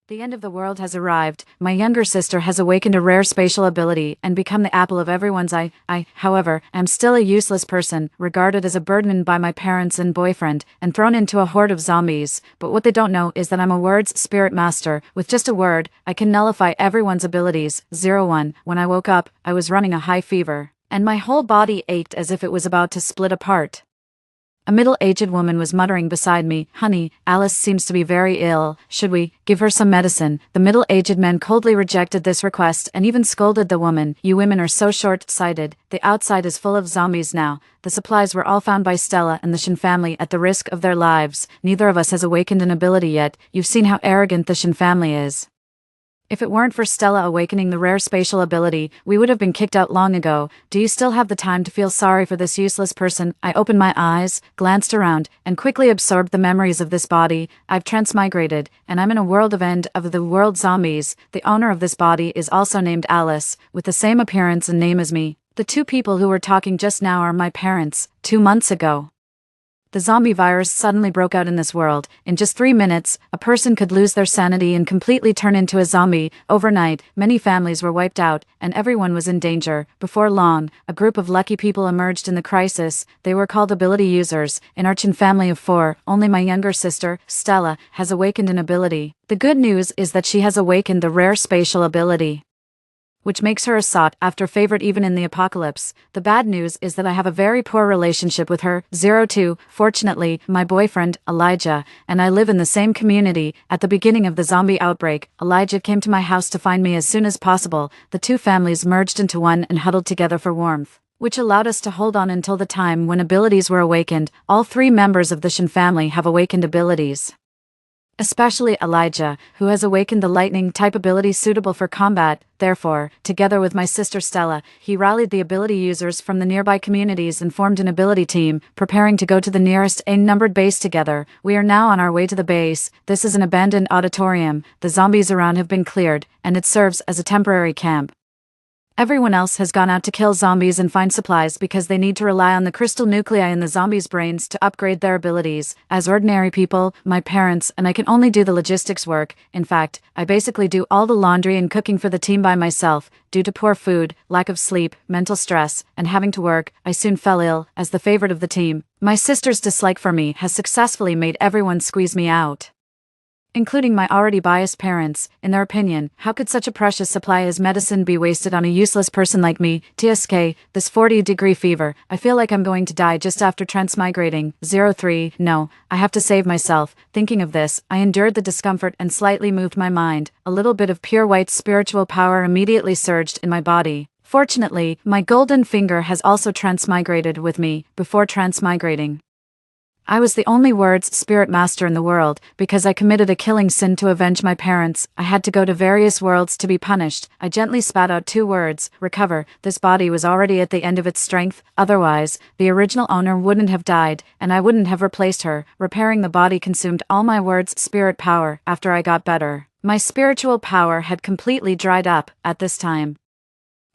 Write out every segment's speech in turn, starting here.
The end of the world has arrived. My younger sister has awakened a rare spatial ability and become the apple of everyone's eye. I, however, am still a useless person, regarded as a burden by my parents and boyfriend, and thrown into a horde of zombies. But what they don't know is that I'm a word's spirit master. With just a word, I can nullify everyone's abilities. 01. When I woke up, I was running a high fever, and my whole body ached as if it was about to split apart. A middle-aged woman was muttering beside me, "Honey, Alice seems to be very ill. Should we give her some medicine?" The middle-aged man coldly rejected this request and even scolded the woman. "You women are so short-sighted. The outside is full of zombies now." The supplies were all found by Stella and the Shin family at the risk of their lives. Neither of us has awakened an ability yet. You've seen how arrogant the Shin family is. If it weren't for Stella awakening the rare spatial ability, we would have been kicked out long ago. Do you still have the time to feel sorry for this useless person? I opened my eyes, glanced around, and quickly absorbed the memories of this body. I've transmigrated, and I'm in a world of end of the world zombies. The owner of this body is also named Alice, with the same appearance and name as me. The two people who were talking just now are my parents, 2 months ago. The zombie virus suddenly broke out in this world. In just 3 minutes, a person could lose their sanity and completely turn into a zombie. Overnight, many families were wiped out, and everyone was in danger. Before long, a group of lucky people emerged in the crisis. They were called ability users. In our Chin family of 4, only my younger sister, Stella, has awakened an ability. The good news is that she has awakened the rare spatial ability, which makes her a sought-after favorite even in the apocalypse. The bad news is that I have a very poor relationship with her. 02. Fortunately, my boyfriend, Elijah, and I live in the same community. At the beginning of the zombie outbreak, Elijah came to my house to find me as soon as possible. The two families merged into one and huddled together for warmth, which allowed us to hold on until the time when abilities were awakened. All 3 members of the Shin family have awakened abilities, especially Elijah, who has awakened the lightning-type ability suitable for combat. Therefore, together with my sister Stella, he rallied the ability users from the nearby communities and formed an ability team, preparing to go to the nearest A-numbered base together. We are now on our way to the base. This is an abandoned auditorium. The zombies around have been cleared, and it serves as a temporary camp. Everyone else has gone out to kill zombies and find supplies because they need to rely on the crystal nuclei in the zombies' brains to upgrade their abilities. As ordinary people, my parents and I can only do the logistics work. In fact, I basically do all the laundry and cooking for the team by myself. Due to poor food, lack of sleep, mental stress, and having to work, I soon fell ill. As the favorite of the team, my sister's dislike for me has successfully made everyone squeeze me out, including my already biased parents. In their opinion, how could such a precious supply as medicine be wasted on a useless person like me? TSK, this 40-degree fever. I feel like I'm going to die just after transmigrating. 03. No, I have to save myself. Thinking of this, I endured the discomfort and slightly moved my mind. A little bit of pure white spiritual power immediately surged in my body. Fortunately, my golden finger has also transmigrated with me. Before transmigrating, I was the only word's spirit master in the world. Because I committed a killing sin to avenge my parents, I had to go to various worlds to be punished. I gently spat out 2 words, recover. This body was already at the end of its strength. Otherwise, the original owner wouldn't have died, and I wouldn't have replaced her. Repairing the body consumed all my word's spirit power. After I got better, my spiritual power had completely dried up. At this time,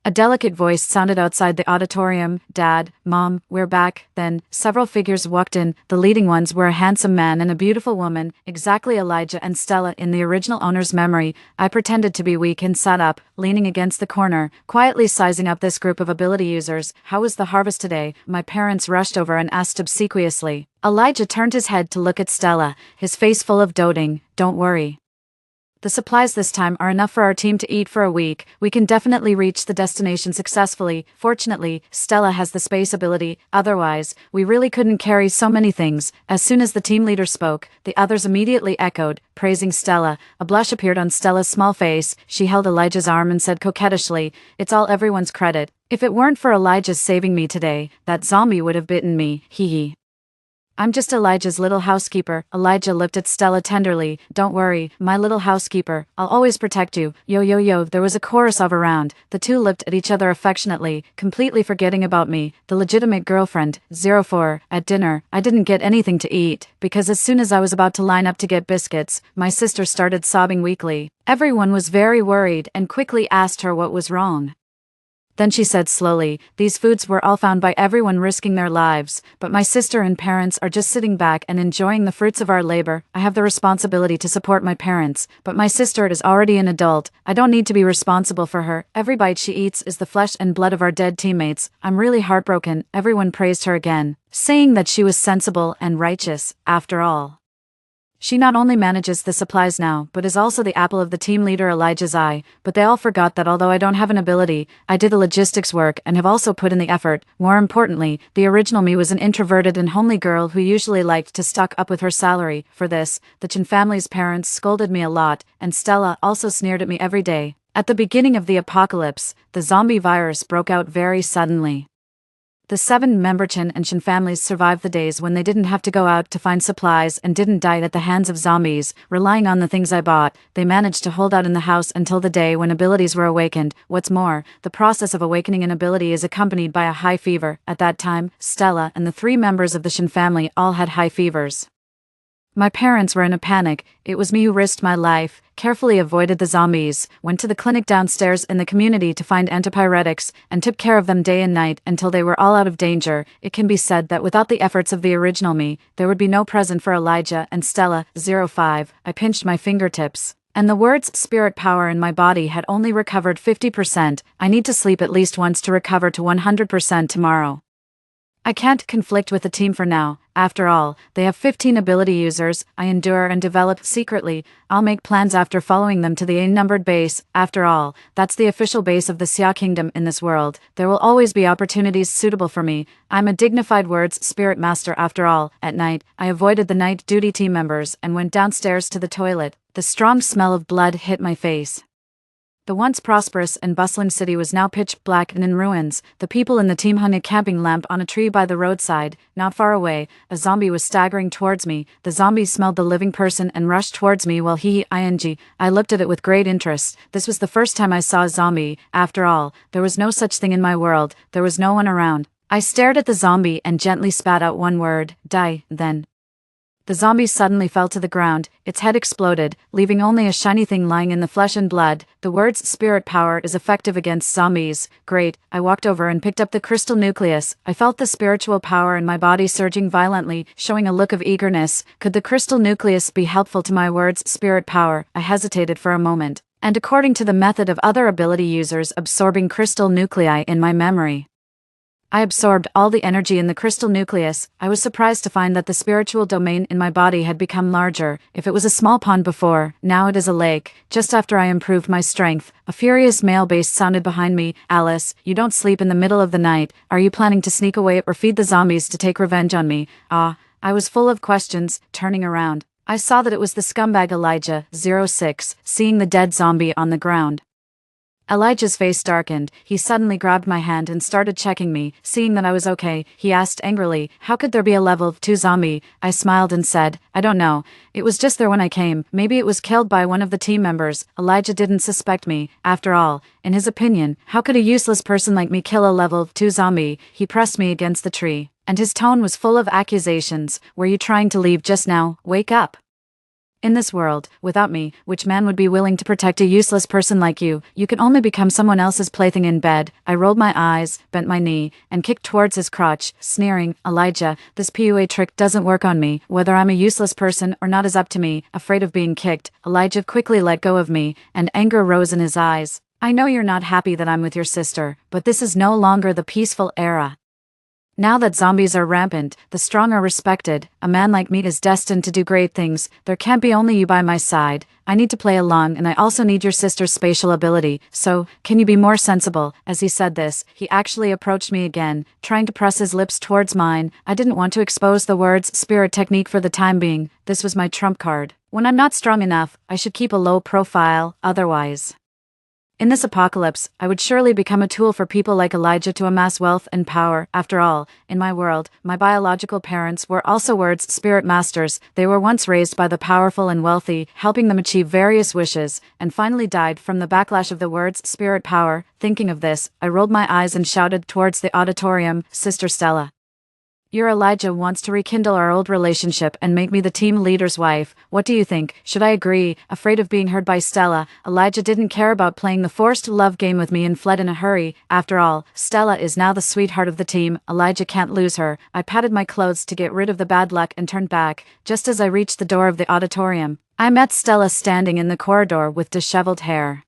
a delicate voice sounded outside the auditorium. "Dad, Mom, we're back." Then, several figures walked in. The leading ones were a handsome man and a beautiful woman, exactly Elijah and Stella in the original owner's memory. I pretended to be weak and sat up, leaning against the corner, quietly sizing up this group of ability users. "How was the harvest today?" My parents rushed over and asked obsequiously. Elijah turned his head to look at Stella, his face full of doting. "Don't worry. The supplies this time are enough for our team to eat for a week. We can definitely reach the destination successfully. Fortunately, Stella has the space ability. Otherwise, we really couldn't carry so many things." As soon as the team leader spoke, the others immediately echoed, praising Stella. A blush appeared on Stella's small face. She held Elijah's arm and said coquettishly, "It's all everyone's credit. If it weren't for Elijah's saving me today, that zombie would have bitten me. Hee hee. I'm just Elijah's little housekeeper." Elijah looked at Stella tenderly. "Don't worry, my little housekeeper. I'll always protect you." Yo yo yo, there was a chorus of around. The two looked at each other affectionately, completely forgetting about me, the legitimate girlfriend. 04. At dinner, I didn't get anything to eat, because as soon as I was about to line up to get biscuits, my sister started sobbing weakly. Everyone was very worried and quickly asked her what was wrong. Then she said slowly, "These foods were all found by everyone risking their lives, but my sister and parents are just sitting back and enjoying the fruits of our labor. I have the responsibility to support my parents, but my sister is already an adult. I don't need to be responsible for her. Every bite she eats is the flesh and blood of our dead teammates. I'm really heartbroken." Everyone praised her again, saying that she was sensible and righteous, after all. She not only manages the supplies now, but is also the apple of the team leader Elijah's eye. But they all forgot that although I don't have an ability, I did the logistics work and have also put in the effort. More importantly, the original me was an introverted and homely girl who usually liked to stock up with her salary. For this, the Chin family's parents scolded me a lot, and Stella also sneered at me every day. At the beginning of the apocalypse, the zombie virus broke out very suddenly. The 7-member Chin and Shin families survived the days when they didn't have to go out to find supplies and didn't die at the hands of zombies, relying on the things I bought. They managed to hold out in the house until the day when abilities were awakened. What's more, the process of awakening an ability is accompanied by a high fever. At that time, Stella and the 3 members of the Shin family all had high fevers. My parents were in a panic. It was me who risked my life, carefully avoided the zombies, went to the clinic downstairs in the community to find antipyretics, and took care of them day and night until they were all out of danger. It can be said that without the efforts of the original me, there would be no present for Elijah and Stella. 05. I pinched my fingertips, and the words spirit power in my body had only recovered 50%. I need to sleep at least once to recover to 100% tomorrow. I can't conflict with the team for now. After all, they have 15 ability users I endure and develop secretly. I'll make plans after following them to the A-numbered base. After all, that's the official base of the Xia Kingdom in this world. There will always be opportunities suitable for me. I'm a dignified words spirit master after all. At night, I avoided the night duty team members and went downstairs to the toilet. The strong smell of blood hit my face. The once prosperous and bustling city was now pitch black and in ruins. The people in the team hung a camping lamp on a tree by the roadside. Not far away, a zombie was staggering towards me. The zombie smelled the living person and rushed towards me while I looked at it with great interest. This was the first time I saw a zombie. After all, there was no such thing in my world. There was no one around. I stared at the zombie and gently spat out one word, "Die." Then the zombie suddenly fell to the ground. Its head exploded, leaving only a shiny thing lying in the flesh and blood. The words spirit power is effective against zombies. Great. I walked over and picked up the crystal nucleus. I felt the spiritual power in my body surging violently, showing a look of eagerness. Could the crystal nucleus be helpful to my words spirit power? I hesitated for a moment. And according to the method of other ability users absorbing crystal nuclei in my memory, I absorbed all the energy in the crystal nucleus. I was surprised to find that the spiritual domain in my body had become larger. If it was a small pond before, now it is a lake. Just after I improved my strength, a furious male bass sounded behind me. "Alice, you don't sleep in the middle of the night. Are you planning to sneak away or feed the zombies to take revenge on me?" I was full of questions. Turning around, I saw that it was the scumbag Elijah. 06. Seeing the dead zombie on the ground, Elijah's face darkened. He suddenly grabbed my hand and started checking me. Seeing that I was okay, he asked angrily, "How could there be a level 2 zombie?" I smiled and said, "I don't know. It was just there when I came. Maybe it was killed by one of the team members." Elijah didn't suspect me. After all, in his opinion, how could a useless person like me kill a level 2 zombie? He pressed me against the tree, and his tone was full of accusations. "Were you trying to leave just now? Wake up. In this world, without me, which man would be willing to protect a useless person like you? You can only become someone else's plaything in bed." I rolled my eyes, bent my knee, and kicked towards his crotch, sneering, "Elijah, this PUA trick doesn't work on me. Whether I'm a useless person or not is up to me." Afraid of being kicked, Elijah quickly let go of me, and anger rose in his eyes. "I know you're not happy that I'm with your sister, but this is no longer the peaceful era. Now that zombies are rampant, the strong are respected. A man like me is destined to do great things. There can't be only you by my side. I need to play along, and I also need your sister's spatial ability. So, can you be more sensible?" As he said this, he actually approached me again, trying to press his lips towards mine. I didn't want to expose the words spirit technique for the time being. This was my trump card. When I'm not strong enough, I should keep a low profile. Otherwise, in this apocalypse, I would surely become a tool for people like Elijah to amass wealth and power. After all, in my world, my biological parents were also words spirit masters. They were once raised by the powerful and wealthy, helping them achieve various wishes, and finally died from the backlash of the words spirit power. Thinking of this, I rolled my eyes and shouted towards the auditorium, "Sister Stella, Your Elijah wants to rekindle our old relationship and make me the team leader's wife. What do you think? Should I agree? Afraid of being heard by Stella, Elijah didn't care about playing the forced love game with me and fled in a hurry. After all, Stella is now the sweetheart of the team. Elijah can't lose her. I patted my clothes to get rid of the bad luck and turned back. Just as I reached the door of the auditorium, I met Stella standing in the corridor with disheveled hair.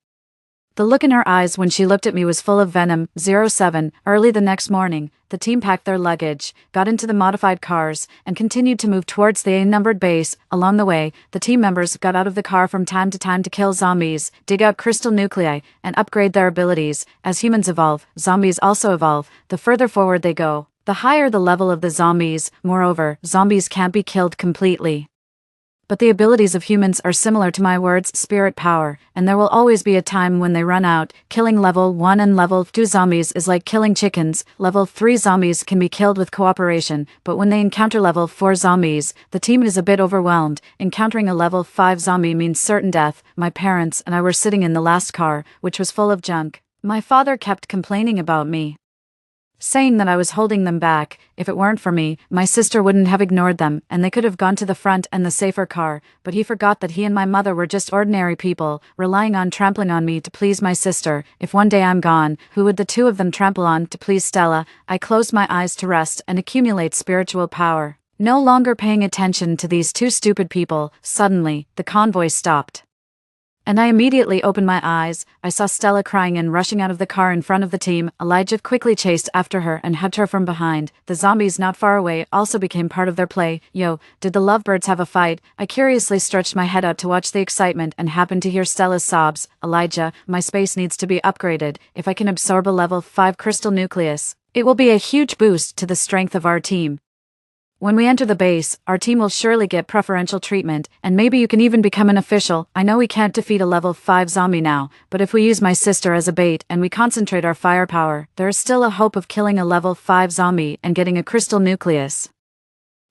The look in her eyes when she looked at me was full of venom. 07. Early the next morning, the team packed their luggage, got into the modified cars, and continued to move towards the A-numbered base. Along the way, the team members got out of the car from time to time to kill zombies, dig out crystal nuclei, and upgrade their abilities. As humans evolve, zombies also evolve. The further forward they go, the higher the level of the zombies. Moreover, zombies can't be killed completely. But the abilities of humans are similar to my word's spirit power, and there will always be a time when they run out. Killing level 1 and level 2 zombies is like killing chickens. Level 3 zombies can be killed with cooperation, but when they encounter level 4 zombies, the team is a bit overwhelmed. Encountering a level 5 zombie means certain death. My parents and I were sitting in the last car, which was full of junk. My father kept complaining about me, saying that I was holding them back. If it weren't for me, my sister wouldn't have ignored them, and they could have gone to the front and the safer car. But he forgot that he and my mother were just ordinary people, relying on trampling on me to please my sister. If one day I'm gone, who would the two of them trample on to please Stella? I closed my eyes to rest and accumulate spiritual power. No longer paying attention to these two stupid people, suddenly, the convoy stopped. And I immediately opened my eyes. I saw Stella crying and rushing out of the car in front of the team. Elijah quickly chased after her and hugged her from behind. The zombies not far away also became part of their play. Yo, did the lovebirds have a fight? I curiously stretched my head out to watch the excitement and happened to hear Stella's sobs. Elijah, my space needs to be upgraded. If I can absorb a level 5 crystal nucleus, it will be a huge boost to the strength of our team. When we enter the base, our team will surely get preferential treatment, and maybe you can even become an official. I know we can't defeat a level 5 zombie now, but if we use my sister as a bait and we concentrate our firepower, there is still a hope of killing a level 5 zombie and getting a crystal nucleus.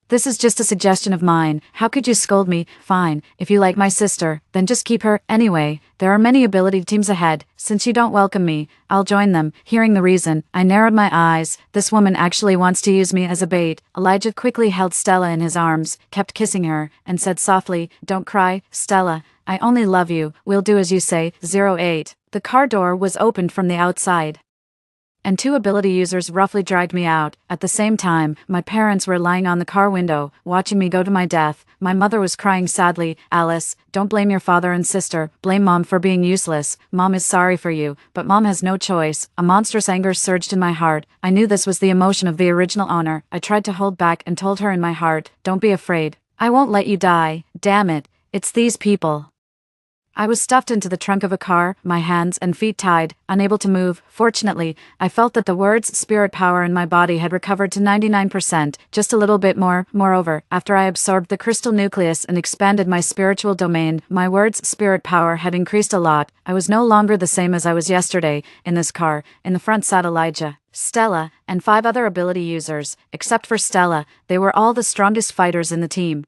This is just a suggestion of mine. How could you scold me? Fine, if you like my sister, then just keep her. Anyway, there are many ability teams ahead. Since you don't welcome me, I'll join them. Hearing the reason, I narrowed my eyes. This woman actually wants to use me as a bait. Elijah quickly held Stella in his arms, kept kissing her, and said softly, "Don't cry, Stella. I only love you. We'll do as you say." 08. The car door was opened from the outside, and two ability users roughly dragged me out. At the same time, my parents were lying on the car window, watching me go to my death. My mother was crying sadly. "Alice, don't blame your father and sister. Blame Mom for being useless. Mom is sorry for you, but Mom has no choice." A monstrous anger surged in my heart. I knew this was the emotion of the original owner. I tried to hold back and told her in my heart, "Don't be afraid. I won't let you die. Damn it, it's these people." I was stuffed into the trunk of a car, my hands and feet tied, unable to move. Fortunately, I felt that the word's spirit power in my body had recovered to 99%, just a little bit more. Moreover, after I absorbed the crystal nucleus and expanded my spiritual domain, my word's spirit power had increased a lot. I was no longer the same as I was yesterday. In this car, in the front sat Elijah, Stella, and 5 other ability users. Except for Stella, they were all the strongest fighters in the team.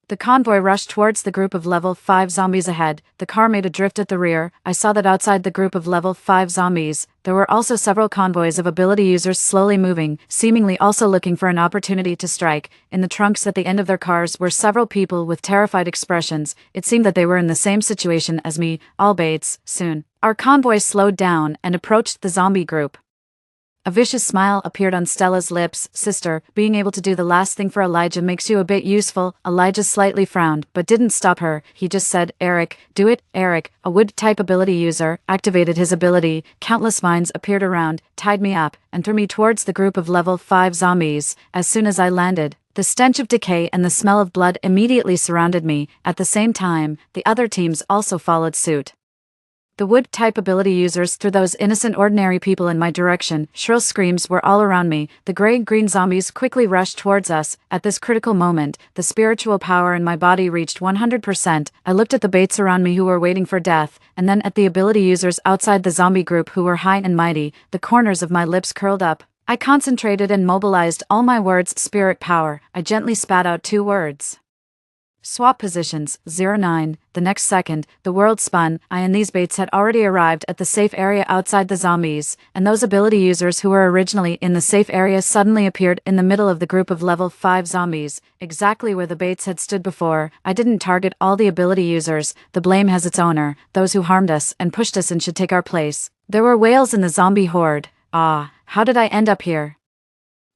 The convoy rushed towards the group of level 5 zombies ahead. The car made a drift at the rear. I saw that outside the group of level 5 zombies, there were also several convoys of ability users slowly moving, seemingly also looking for an opportunity to strike. In the trunks at the end of their cars were several people with terrified expressions. It seemed that they were in the same situation as me, all baits. Soon, our convoy slowed down and approached the zombie group. A vicious smile appeared on Stella's lips. "Sister, being able to do the last thing for Elijah makes you a bit useful." Elijah slightly frowned, but didn't stop her. He just said, "Eric, do it." Eric, a wood-type ability user, activated his ability. Countless vines appeared around, tied me up, and threw me towards the group of level 5 zombies. As soon as I landed, the stench of decay and the smell of blood immediately surrounded me. At the same time, the other teams also followed suit. The wood-type ability users threw those innocent ordinary people in my direction. Shrill screams were all around me. The gray-green zombies quickly rushed towards us. At this critical moment, the spiritual power in my body reached 100%. I looked at the baits around me who were waiting for death, and then at the ability users outside the zombie group who were high and mighty. The corners of my lips curled up. I concentrated and mobilized all my words' spirit power. I gently spat out 2 words. "Swap positions." 09. The next second, the world spun. I and these baits had already arrived at the safe area outside the zombies, and those ability users who were originally in the safe area suddenly appeared in the middle of the group of level 5 zombies, exactly where the baits had stood before. I didn't target all the ability users, the blame has its owner, those who harmed us and pushed us and should take our place. There were whales in the zombie horde. Ah, how did I end up here?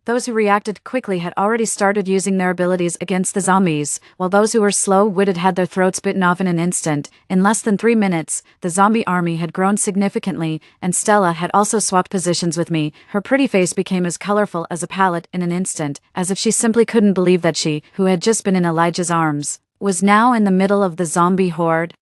Those who reacted quickly had already started using their abilities against the zombies, while those who were slow-witted had their throats bitten off in an instant. In less than 3 minutes, the zombie army had grown significantly, and Stella had also swapped positions with me. Her pretty face became as colorful as a palette in an instant, as if she simply couldn't believe that she, who had just been in Elijah's arms, was now in the middle of the zombie horde.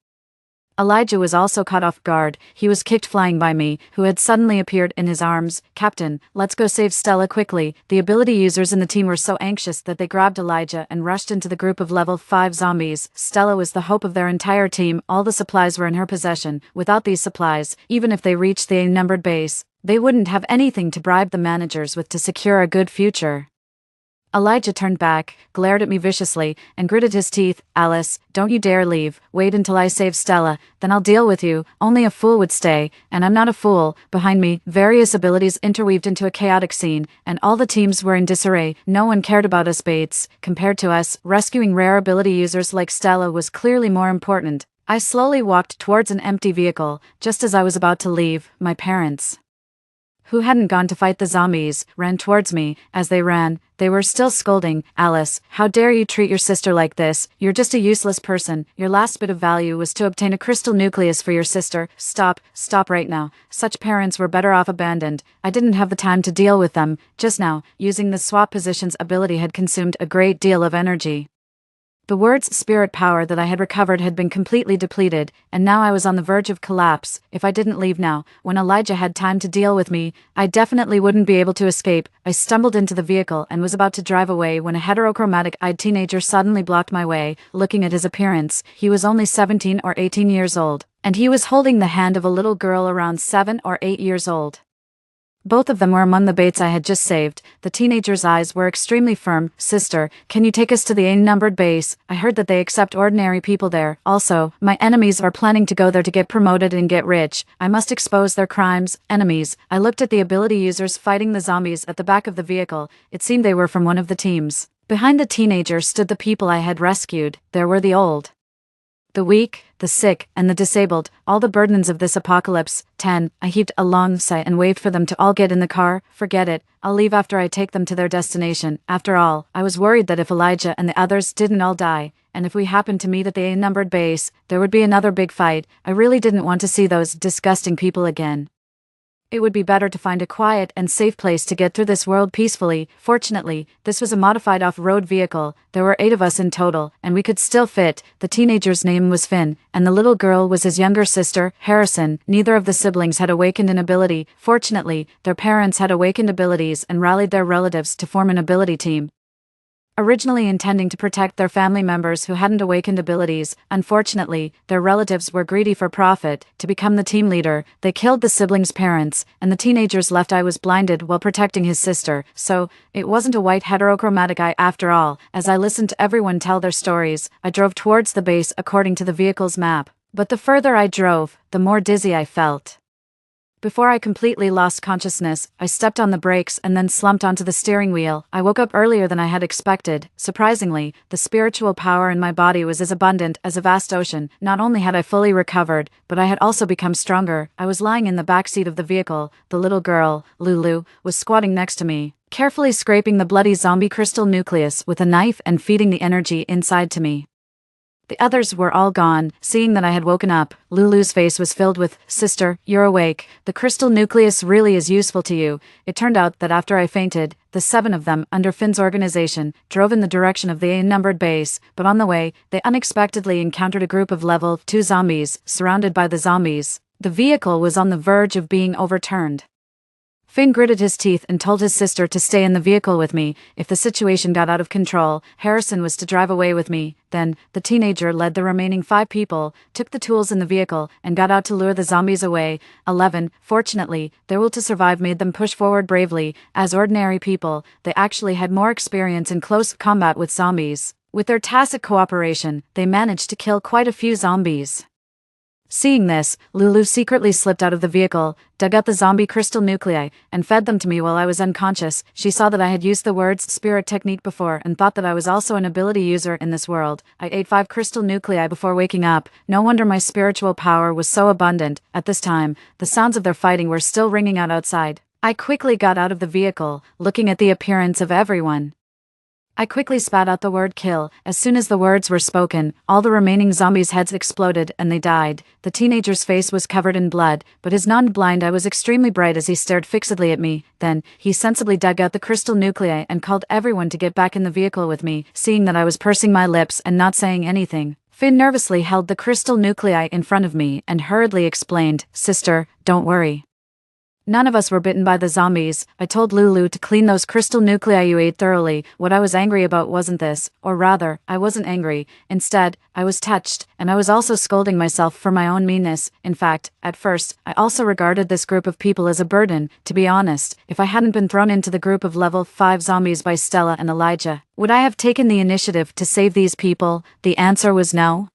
Elijah was also caught off guard. He was kicked flying by me, who had suddenly appeared in his arms. Captain, let's go save Stella quickly. The ability users in the team were so anxious that they grabbed Elijah and rushed into the group of level 5 zombies. Stella was the hope of their entire team. All the supplies were in her possession. Without these supplies, even if they reached the A-numbered base, they wouldn't have anything to bribe the managers with to secure a good future. Elijah turned back, glared at me viciously, and gritted his teeth. Alice, don't you dare leave. Wait until I save Stella, then I'll deal with you. Only a fool would stay, and I'm not a fool. Behind me, various abilities interweaved into a chaotic scene, and all the teams were in disarray. No one cared about us baits. Compared to us, rescuing rare ability users like Stella was clearly more important. I slowly walked towards an empty vehicle. Just as I was about to leave, my parents, who hadn't gone to fight the zombies, ran towards me. As they ran, they were still scolding. Alice, how dare you treat your sister like this? You're just a useless person. Your last bit of value was to obtain a crystal nucleus for your sister. Stop right now. Such parents were better off abandoned. I didn't have the time to deal with them. Just now, using the swap positions ability had consumed a great deal of energy. The word's spirit power that I had recovered had been completely depleted, and now I was on the verge of collapse. If I didn't leave now, when Elijah had time to deal with me, I definitely wouldn't be able to escape. I stumbled into the vehicle and was about to drive away when a heterochromatic-eyed teenager suddenly blocked my way. Looking at his appearance, he was only 17 or 18 years old, and he was holding the hand of a little girl around 7 or 8 years old. Both of them were among the baits I had just saved. The teenager's eyes were extremely firm. Sister, can you take us to the A-numbered base? I heard that they accept ordinary people there. Also, my enemies are planning to go there to get promoted and get rich. I must expose their crimes. Enemies. I looked at the ability users fighting the zombies at the back of the vehicle. It seemed they were from one of the teams. Behind the teenager stood the people I had rescued. There were the old, the weak, the sick, and the disabled, all the burdens of this apocalypse. 10. I heaved a long sigh and waved for them to all get in the car. Forget it, I'll leave after I take them to their destination. After all, I was worried that if Elijah and the others didn't all die, and if we happened to meet at the A-numbered base, there would be another big fight. I really didn't want to see those disgusting people again. It would be better to find a quiet and safe place to get through this world peacefully. Fortunately, this was a modified off-road vehicle. There were 8 of us in total, and we could still fit. The teenager's name was Finn, and the little girl was his younger sister, Harrison. Neither of the siblings had awakened an ability. Fortunately, their parents had awakened abilities and rallied their relatives to form an ability team. Originally intending to protect their family members who hadn't awakened abilities, unfortunately, their relatives were greedy for profit. To become the team leader, they killed the siblings' parents, and the teenager's left eye was blinded while protecting his sister. So, it wasn't a white heterochromatic eye after all. As I listened to everyone tell their stories, I drove towards the base according to the vehicle's map. But the further I drove, the more dizzy I felt. Before I completely lost consciousness, I stepped on the brakes and then slumped onto the steering wheel. I woke up earlier than I had expected. Surprisingly, the spiritual power in my body was as abundant as a vast ocean. Not only had I fully recovered, but I had also become stronger. I was lying in the back seat of the vehicle. The little girl, Lulu, was squatting next to me, carefully scraping the bloody zombie crystal nucleus with a knife and feeding the energy inside to me. The others were all gone. Seeing that I had woken up, Lulu's face was filled with, "Sister, you're awake. The crystal nucleus really is useful to you." It turned out that after I fainted, the 7 of them, under Finn's organization, drove in the direction of the A-numbered base, but on the way, they unexpectedly encountered a group of level 2 zombies. Surrounded by the zombies, the vehicle was on the verge of being overturned. Finn gritted his teeth and told his sister to stay in the vehicle with me. If the situation got out of control, Harrison was to drive away with me. Then, the teenager led the remaining 5 people, took the tools in the vehicle, and got out to lure the zombies away. 11. Fortunately, their will to survive made them push forward bravely. As ordinary people, they actually had more experience in close combat with zombies. With their tacit cooperation, they managed to kill quite a few zombies. Seeing this, Lulu secretly slipped out of the vehicle, dug out the zombie crystal nuclei, and fed them to me while I was unconscious. She saw that I had used the word's spirit technique before and thought that I was also an ability user in this world. I ate 5 crystal nuclei before waking up. No wonder my spiritual power was so abundant. At this time, the sounds of their fighting were still ringing out outside. I quickly got out of the vehicle, looking at the appearance of everyone. I quickly spat out the word kill. As soon as the words were spoken, all the remaining zombies' heads exploded and they died. The teenager's face was covered in blood, but his non-blind eye was extremely bright as he stared fixedly at me. Then, he sensibly dug out the crystal nuclei and called everyone to get back in the vehicle with me. Seeing that I was pursing my lips and not saying anything, Finn nervously held the crystal nuclei in front of me and hurriedly explained, "Sister, don't worry. None of us were bitten by the zombies. I told Lulu to clean those crystal nuclei you ate thoroughly. What I was angry about wasn't this, or rather, I wasn't angry. Instead, I was touched, and I was also scolding myself for my own meanness. In fact, at first, I also regarded this group of people as a burden. To be honest, if I hadn't been thrown into the group of level 5 zombies by Stella and Elijah, would I have taken the initiative to save these people? The answer was no.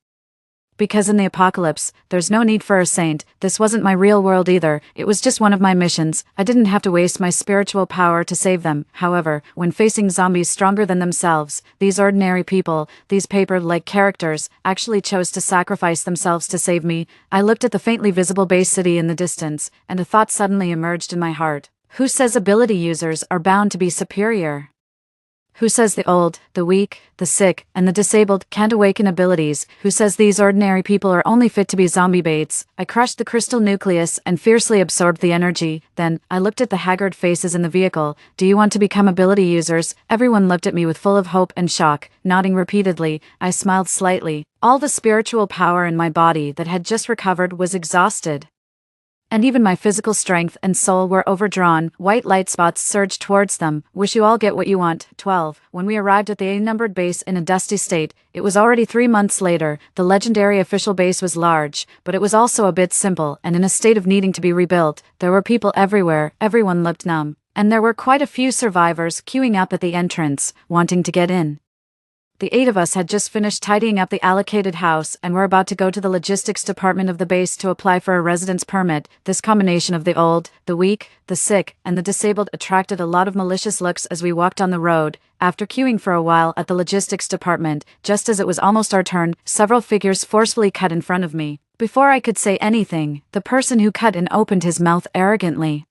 Because in the apocalypse, there's no need for a saint. This wasn't my real world either. It was just one of my missions. I didn't have to waste my spiritual power to save them. However, when facing zombies stronger than themselves, these ordinary people, these paper-like characters, actually chose to sacrifice themselves to save me. I looked at the faintly visible base city in the distance, and a thought suddenly emerged in my heart. Who says ability users are bound to be superior? Who says the old, the weak, the sick, and the disabled can't awaken abilities? Who says these ordinary people are only fit to be zombie baits? I crushed the crystal nucleus and fiercely absorbed the energy. Then, I looked at the haggard faces in the vehicle. Do you want to become ability users? Everyone looked at me with full of hope and shock, nodding repeatedly. I smiled slightly. All the spiritual power in my body that had just recovered was exhausted. And even my physical strength and soul were overdrawn. White light spots surged towards them. Wish you all get what you want. 12. When we arrived at the A-numbered base in a dusty state, it was already 3 months later. The legendary official base was large, but it was also a bit simple and in a state of needing to be rebuilt. There were people everywhere. Everyone looked numb. And there were quite a few survivors queuing up at the entrance, wanting to get in. The 8 of us had just finished tidying up the allocated house and were about to go to the logistics department of the base to apply for a residence permit. This combination of the old, the weak, the sick, and the disabled attracted a lot of malicious looks as we walked on the road. After queuing for a while at the logistics department, just as it was almost our turn, several figures forcefully cut in front of me. Before I could say anything, the person who cut in opened his mouth arrogantly.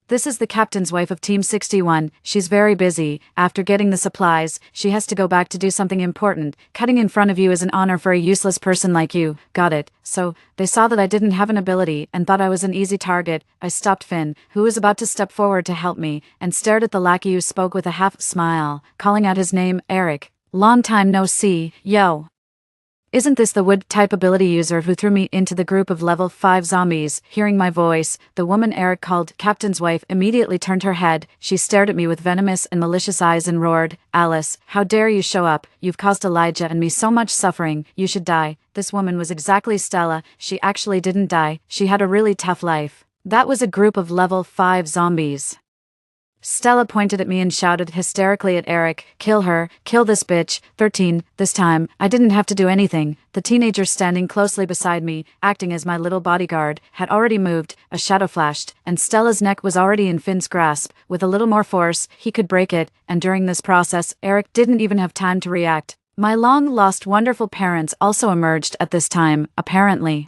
This is the captain's wife of Team 61. She's very busy. After getting the supplies, she has to go back to do something important. Cutting in front of you is an honor for a useless person like you. Got it. So, they saw that I didn't have an ability and thought I was an easy target. I stopped Finn, who was about to step forward to help me, and stared at the lackey who spoke with a half smile, calling out his name, Eric. Long time no see, yo. Isn't this the wood-type ability user who threw me into the group of level 5 zombies? Hearing my voice, the woman Eric called Captain's wife immediately turned her head. She stared at me with venomous and malicious eyes and roared, "Alice, how dare you show up? You've caused Elijah and me so much suffering. You should die." This woman was exactly Stella. She actually didn't die. She had a really tough life. That was a group of level 5 zombies. Stella pointed at me and shouted hysterically at Eric, "Kill her, kill this bitch." 13. This time, I didn't have to do anything. The teenager standing closely beside me, acting as my little bodyguard, had already moved. A shadow flashed, and Stella's neck was already in Finn's grasp. With a little more force, he could break it, and during this process, Eric didn't even have time to react. My long-lost wonderful parents also emerged at this time, apparently.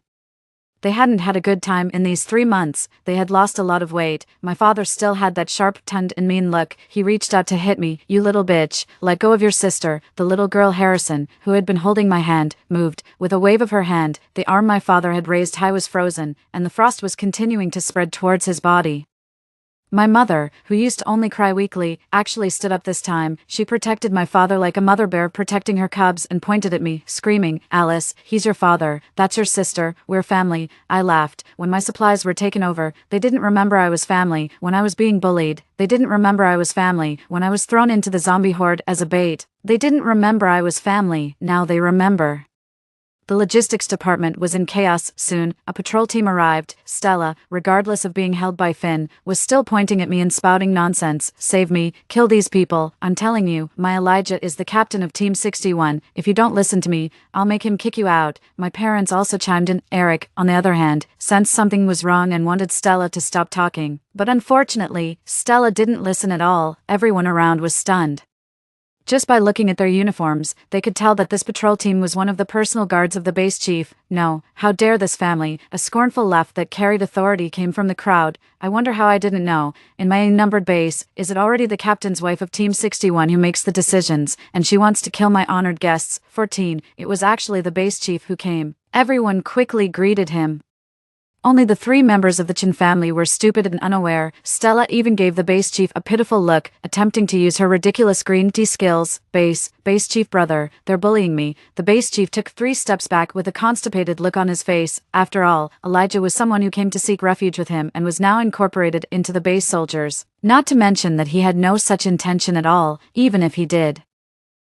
They hadn't had a good time in these 3 months. They had lost a lot of weight. My father still had that sharp-tongued and mean look. He reached out to hit me. "You little bitch, let go of your sister." The little girl Harrison, who had been holding my hand, moved. With a wave of her hand, the arm my father had raised high was frozen, and the frost was continuing to spread towards his body. My mother, who used to only cry weakly, actually stood up this time. She protected my father like a mother bear protecting her cubs and pointed at me, screaming, "Alice, he's your father. That's your sister. We're family." I laughed. When my supplies were taken over, they didn't remember I was family. When I was being bullied, they didn't remember I was family. When I was thrown into the zombie horde as a bait, they didn't remember I was family. Now they remember. The logistics department was in chaos. Soon, a patrol team arrived. Stella, regardless of being held by Finn, was still pointing at me and spouting nonsense. Save me, kill these people. I'm telling you, my Elijah is the captain of Team 61. If you don't listen to me, I'll make him kick you out. My parents also chimed in. Eric, on the other hand, sensed something was wrong and wanted Stella to stop talking. But unfortunately, Stella didn't listen at all. Everyone around was stunned. Just by looking at their uniforms, they could tell that this patrol team was one of the personal guards of the base chief. No, how dare this family? A scornful laugh that carried authority came from the crowd. I wonder how I didn't know. In my numbered base, is it already the captain's wife of Team 61 who makes the decisions, and she wants to kill my honored guests? 14. It was actually the base chief who came. Everyone quickly greeted him. Only the 3 members of the Chin family were stupid and unaware. Stella even gave the base chief a pitiful look, attempting to use her ridiculous green tea skills. Base chief brother, they're bullying me. The base chief took 3 steps back with a constipated look on his face. After all, Elijah was someone who came to seek refuge with him and was now incorporated into the base soldiers. Not to mention that he had no such intention at all, even if he did.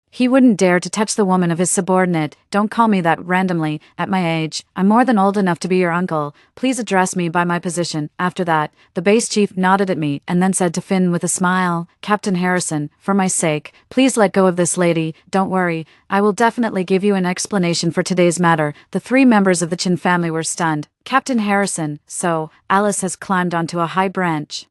He wouldn't dare to touch the woman of his subordinate. Don't call me that randomly. At my age, I'm more than old enough to be your uncle. Please address me by my position. After that, the base chief nodded at me and then said to Finn with a smile, Captain Harrison, for my sake, please let go of this lady. Don't worry, I will definitely give you an explanation for today's matter. The 3 members of the Chin family were stunned. Captain Harrison, so, Alice has climbed onto a high branch.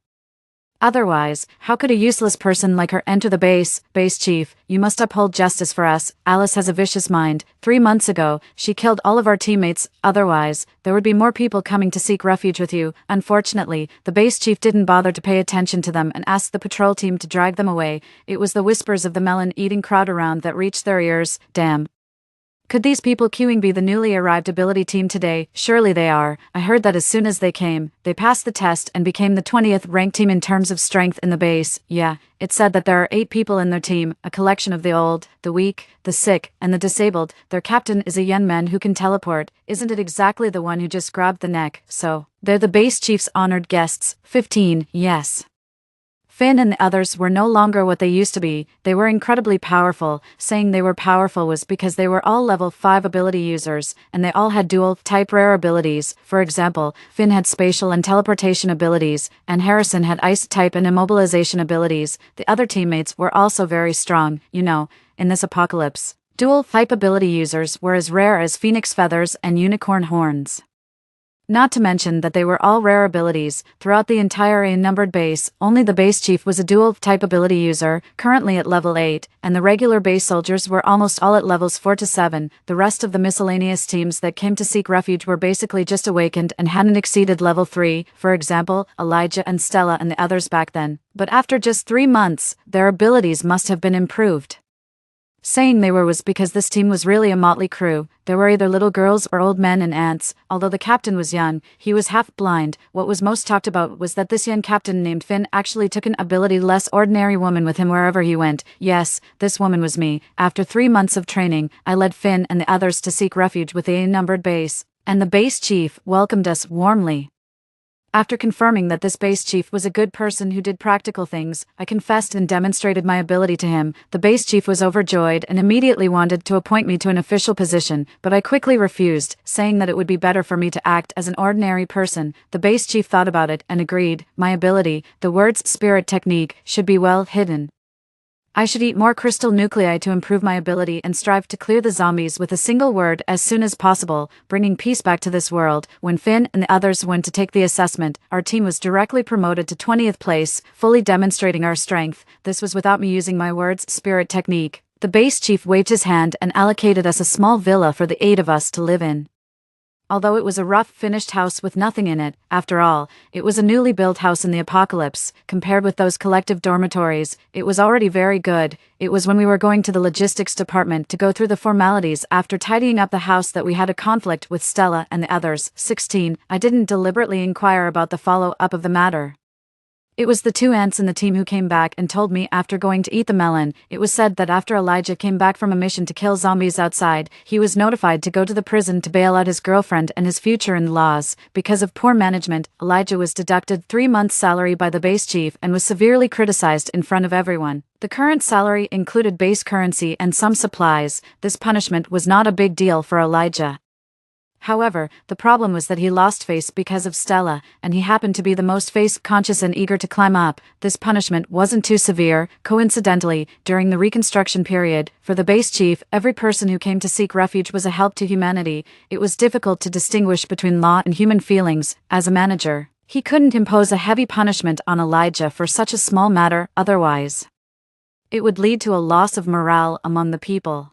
Otherwise, how could a useless person like her enter the base? Base chief, you must uphold justice for us. Alice has a vicious mind. 3 months ago, she killed all of our teammates. Otherwise, there would be more people coming to seek refuge with you. Unfortunately, the base chief didn't bother to pay attention to them and asked the patrol team to drag them away. It was the whispers of the melon-eating crowd around that reached their ears. Damn. Could these people queuing be the newly arrived ability team today? Surely they are. I heard that as soon as they came, they passed the test and became the 20th ranked team in terms of strength in the base. Yeah, it said that there are 8 people in their team, a collection of the old, the weak, the sick, and the disabled. Their captain is a young man who can teleport. Isn't it exactly the one who just grabbed the neck? So, they're the base chief's honored guests. 15, yes. Finn and the others were no longer what they used to be. They were incredibly powerful. Saying they were powerful was because they were all level 5 ability users, and they all had dual-type rare abilities. For example, Finn had spatial and teleportation abilities, and Harrison had ice-type and immobilization abilities. The other teammates were also very strong, in this apocalypse. Dual-type ability users were as rare as phoenix feathers and unicorn horns. Not to mention that they were all rare abilities. Throughout the entire A-numbered base, only the base chief was a dual-type ability user, currently at level 8, and the regular base soldiers were almost all at levels 4 to 7. The rest of the miscellaneous teams that came to seek refuge were basically just awakened and hadn't exceeded level 3, for example, Elijah and Stella and the others back then. But after just 3 months, their abilities must have been improved. Saying they were was because this team was really a motley crew. There were either little girls or old men and ants. Although the captain was young, he was half blind. What was most talked about was that this young captain named Finn actually took an ability-less ordinary woman with him wherever he went. Yes, this woman was me. After 3 months of training, I led Finn and the others to seek refuge with a numbered base, and the base chief welcomed us warmly. After confirming that this base chief was a good person who did practical things, I confessed and demonstrated my ability to him. The base chief was overjoyed and immediately wanted to appoint me to an official position, but I quickly refused, saying that it would be better for me to act as an ordinary person. The base chief thought about it and agreed. My ability, the word's spirit technique, should be well hidden. I should eat more crystal nuclei to improve my ability and strive to clear the zombies with a single word as soon as possible, bringing peace back to this world. When Finn and the others went to take the assessment, our team was directly promoted to 20th place, fully demonstrating our strength. This was without me using my word's spirit technique. The base chief waved his hand and allocated us a small villa for the 8 of us to live in. Although it was a rough, finished house with nothing in it, after all, it was a newly built house in the apocalypse. Compared with those collective dormitories, it was already very good. It was when we were going to the logistics department to go through the formalities after tidying up the house that we had a conflict with Stella and the others. 16. I didn't deliberately inquire about the follow-up of the matter. It was the two ants in the team who came back and told me after going to eat the melon. It was said that after Elijah came back from a mission to kill zombies outside, he was notified to go to the prison to bail out his girlfriend and his future-in-laws. Because of poor management, Elijah was deducted 3 months' salary by the base chief and was severely criticized in front of everyone. The current salary included base currency and some supplies. This punishment was not a big deal for Elijah. However, the problem was that he lost face because of Stella, and he happened to be the most face-conscious and eager to climb up. This punishment wasn't too severe. Coincidentally, during the Reconstruction period, for the base chief, every person who came to seek refuge was a help to humanity. It was difficult to distinguish between law and human feelings. As a manager, he couldn't impose a heavy punishment on Elijah for such a small matter, otherwise it would lead to a loss of morale among the people.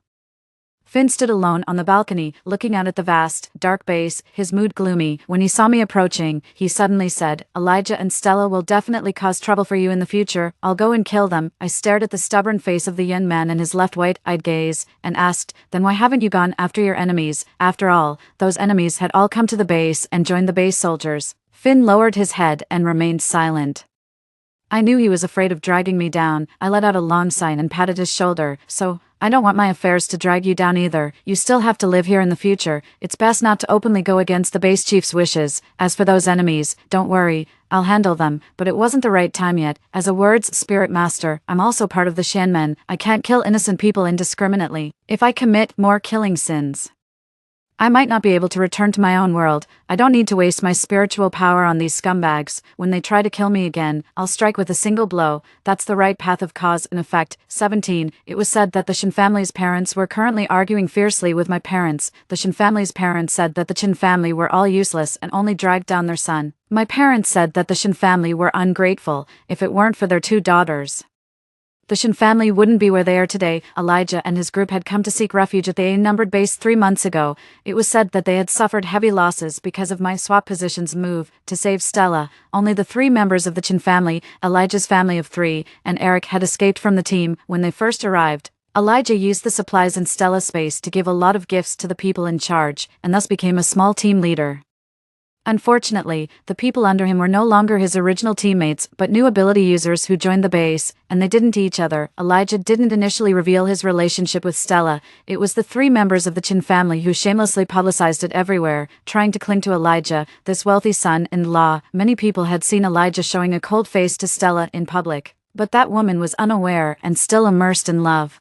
Finn stood alone on the balcony, looking out at the vast, dark base, his mood gloomy. When he saw me approaching, he suddenly said, "Elijah and Stella will definitely cause trouble for you in the future. I'll go and kill them." I stared at the stubborn face of the young man and his left white-eyed gaze, and asked, "Then why haven't you gone after your enemies?" After all, those enemies had all come to the base and joined the base soldiers. Finn lowered his head and remained silent. I knew he was afraid of dragging me down. I let out a long sigh and patted his shoulder. "So, I don't want my affairs to drag you down either. You still have to live here in the future. It's best not to openly go against the base chief's wishes. As for those enemies, don't worry, I'll handle them." But it wasn't the right time yet. As a word's spirit master, I'm also part of the Shanmen. I can't kill innocent people indiscriminately. If I commit more killing sins, I might not be able to return to my own world. I don't need to waste my spiritual power on these scumbags. When they try to kill me again, I'll strike with a single blow. That's the right path of cause and effect. 17. It was said that the Shin family's parents were currently arguing fiercely with my parents. The Shin family's parents said that the Chin family were all useless and only dragged down their son. My parents said that the Shin family were ungrateful. If it weren't for their 2 daughters, the Shin family wouldn't be where they are today. Elijah and his group had come to seek refuge at the A-numbered base 3 months ago. It was said that they had suffered heavy losses because of my swap positions move to save Stella. Only the 3 members of the Chin family, Elijah's family of 3, and Eric had escaped from the team when they first arrived. Elijah used the supplies in Stella's space to give a lot of gifts to the people in charge, and thus became a small team leader. Unfortunately, the people under him were no longer his original teammates, but new ability users who joined the base, and they didn't each other. Elijah didn't initially reveal his relationship with Stella. It was the 3 members of the Chin family who shamelessly publicized it everywhere, trying to cling to Elijah, this wealthy son-in-law. Many people had seen Elijah showing a cold face to Stella in public, but that woman was unaware and still immersed in love.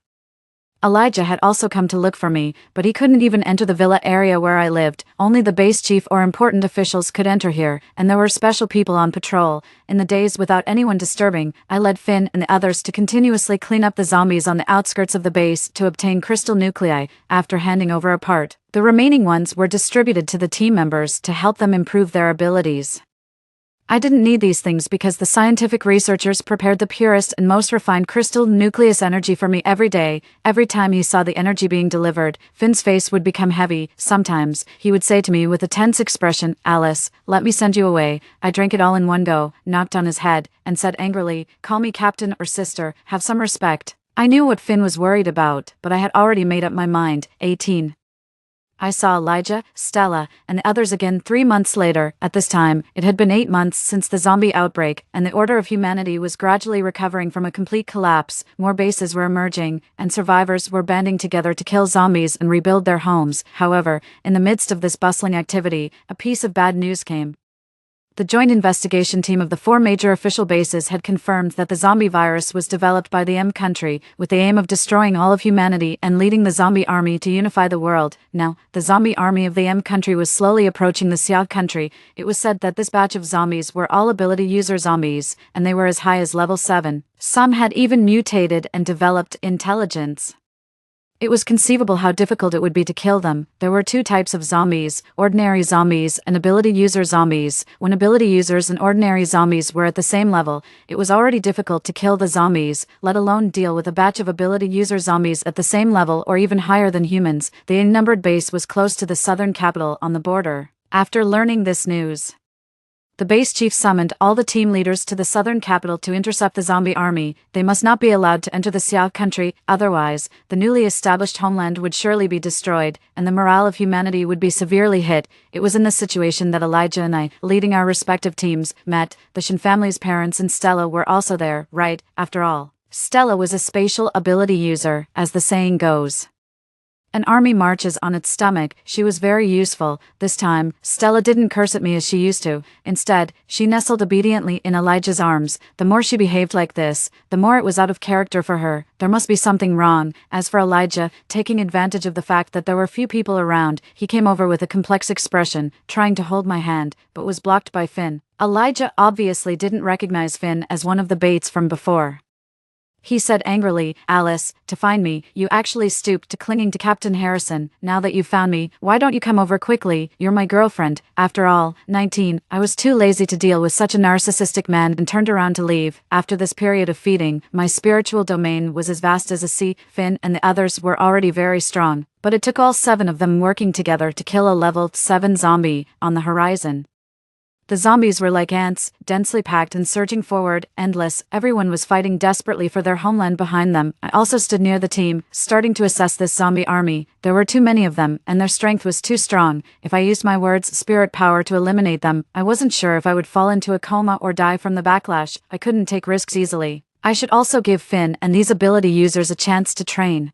Elijah had also come to look for me, but he couldn't even enter the villa area where I lived. Only the base chief or important officials could enter here, and there were special people on patrol. In the days without anyone disturbing, I led Finn and the others to continuously clean up the zombies on the outskirts of the base to obtain crystal nuclei. After handing over a part, the remaining ones were distributed to the team members to help them improve their abilities. I didn't need these things because the scientific researchers prepared the purest and most refined crystal nucleus energy for me every day. Every time he saw the energy being delivered, Finn's face would become heavy. Sometimes, he would say to me with a tense expression, "Alice, let me send you away." I drank it all in one go, knocked on his head, and said angrily, "Call me captain or sister, have some respect." I knew what Finn was worried about, but I had already made up my mind. 18. I saw Elijah, Stella, and the others again 3 months later. At this time, it had been 8 months since the zombie outbreak, and the order of humanity was gradually recovering from a complete collapse. More bases were emerging, and survivors were banding together to kill zombies and rebuild their homes. However, in the midst of this bustling activity, a piece of bad news came. The joint investigation team of the 4 major official bases had confirmed that the zombie virus was developed by the M country, with the aim of destroying all of humanity and leading the zombie army to unify the world. Now, the zombie army of the M country was slowly approaching the Xia country. It was said that this batch of zombies were all ability user zombies, and they were as high as level 7. Some had even mutated and developed intelligence. It was conceivable how difficult it would be to kill them. There were 2 types of zombies, ordinary zombies and ability user zombies. When ability users and ordinary zombies were at the same level, it was already difficult to kill the zombies, let alone deal with a batch of ability user zombies at the same level or even higher than humans. The unnumbered base was close to the southern capital on the border. After learning this news, The base chief summoned all the team leaders to the southern capital to intercept the zombie army. They must not be allowed to enter the Xiao country, otherwise, the newly established homeland would surely be destroyed, and the morale of humanity would be severely hit. It was in this situation that Elijah and I, leading our respective teams, met. The Shin family's parents and Stella were also there, right? After all, Stella was a spatial ability user, as the saying goes. An army marches on its stomach. She was very useful. This time, Stella didn't curse at me as she used to. Instead, she nestled obediently in Elijah's arms. The more she behaved like this, the more it was out of character for her. There must be something wrong. As for Elijah, taking advantage of the fact that there were few people around, he came over with a complex expression, trying to hold my hand, but was blocked by Finn. Elijah obviously didn't recognize Finn as one of the Bates from before. He said angrily, "Alice, to find me, you actually stooped to clinging to Captain Harrison. Now that you've found me, why don't you come over quickly? You're my girlfriend." After all, 19, I was too lazy to deal with such a narcissistic man and turned around to leave. After this period of feeding, my spiritual domain was as vast as a sea. Finn and the others were already very strong, but it took all 7 of them working together to kill a level 7 zombie on the horizon. The zombies were like ants, densely packed and surging forward, endless. Everyone was fighting desperately for their homeland behind them. I also stood near the team, starting to assess this zombie army. There were too many of them, and their strength was too strong. If I used my word's spirit power to eliminate them, I wasn't sure if I would fall into a coma or die from the backlash. I couldn't take risks easily. I should also give Finn and these ability users a chance to train.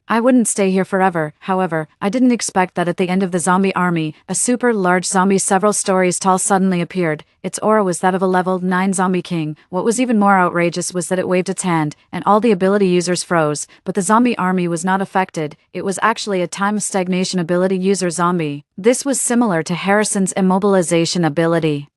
I wouldn't stay here forever. However, I didn't expect that at the end of the zombie army, a super large zombie several stories tall suddenly appeared. Its aura was that of a level 9 zombie king. What was even more outrageous was that it waved its hand, and all the ability users froze, but the zombie army was not affected. It was actually a time stagnation ability user zombie. This was similar to Harrison's immobilization ability.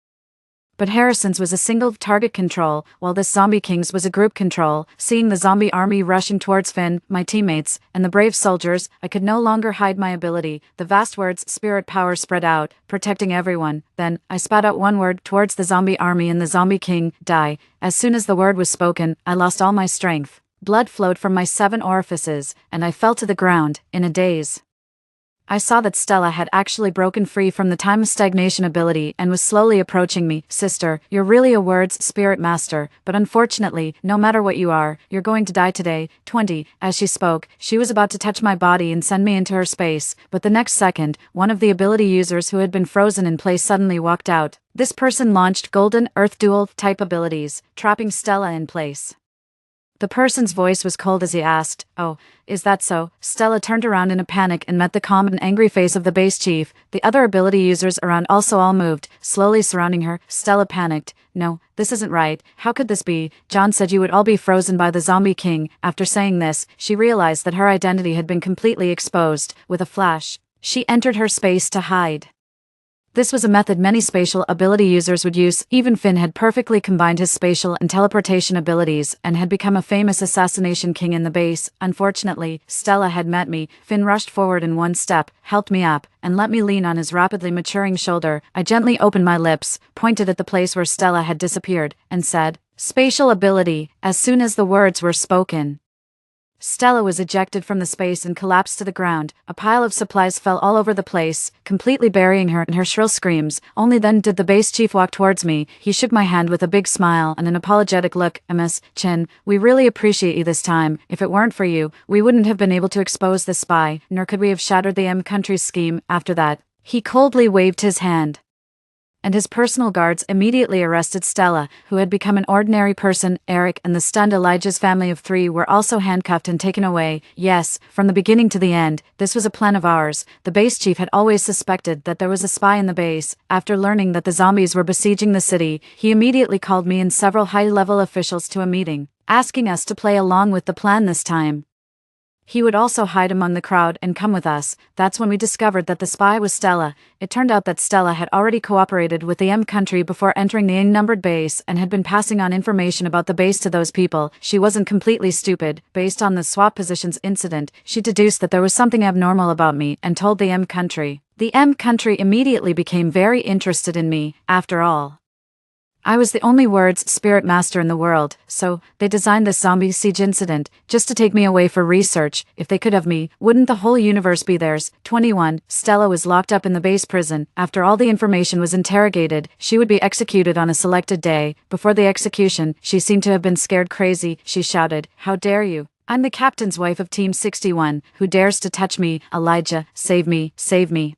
But Harrison's was a single target control, while this zombie king's was a group control. Seeing the zombie army rushing towards Finn, my teammates, and the brave soldiers, I could no longer hide my ability. The vast word's spirit power spread out, protecting everyone. Then, I spat out one word towards the zombie army and the zombie king, die. As soon as the word was spoken, I lost all my strength. Blood flowed from my 7 orifices, and I fell to the ground, in a daze. I saw that Stella had actually broken free from the time stagnation ability and was slowly approaching me. "Sister, you're really a word's spirit master, but unfortunately, no matter what you are, you're going to die today." 20. As she spoke, she was about to touch my body and send me into her space, but the next second, one of the ability users who had been frozen in place suddenly walked out. This person launched Golden Earth Dual type abilities, trapping Stella in place. The person's voice was cold as he asked, "Oh, is that so?" Stella turned around in a panic and met the calm and angry face of the base chief. The other ability users around also all moved, slowly surrounding her. Stella panicked. "No, this isn't right. How could this be? John said you would all be frozen by the zombie king." After saying this, she realized that her identity had been completely exposed. With a flash, she entered her space to hide. This was a method many spatial ability users would use. Even Finn had perfectly combined his spatial and teleportation abilities and had become a famous assassination king in the base. Unfortunately, Stella had met me. Finn rushed forward in one step, helped me up, and let me lean on his rapidly maturing shoulder. I gently opened my lips, pointed at the place where Stella had disappeared, and said, "Spatial ability." As soon as the words were spoken, Stella was ejected from the space and collapsed to the ground. A pile of supplies fell all over the place, completely burying her in her shrill screams. Only then did the base chief walk towards me. He shook my hand with a big smile and an apologetic look. "Ms. Chin, we really appreciate you this time. If it weren't for you, we wouldn't have been able to expose the spy, nor could we have shattered the M country's scheme." After that, he coldly waved his hand, and his personal guards immediately arrested Stella, who had become an ordinary person. Eric and the stunned Elijah's family of 3 were also handcuffed and taken away. Yes, from the beginning to the end, this was a plan of ours. The base chief had always suspected that there was a spy in the base. After learning that the zombies were besieging the city, he immediately called me and several high-level officials to a meeting, asking us to play along with the plan this time. He would also hide among the crowd and come with us. That's when we discovered that the spy was Stella. It turned out that Stella had already cooperated with the M country before entering the unnumbered base and had been passing on information about the base to those people. She wasn't completely stupid. Based on the swap positions incident, she deduced that there was something abnormal about me and told the M country. The M country immediately became very interested in me. After all, I was the only words spirit master in the world, so they designed this zombie siege incident just to take me away for research. If they could have me, wouldn't the whole universe be theirs? 21. Stella was locked up in the base prison. After all the information was interrogated, she would be executed on a selected day. Before the execution, she seemed to have been scared crazy. She shouted, "How dare you? I'm the captain's wife of Team 61. Who dares to touch me? Elijah, save me, save me.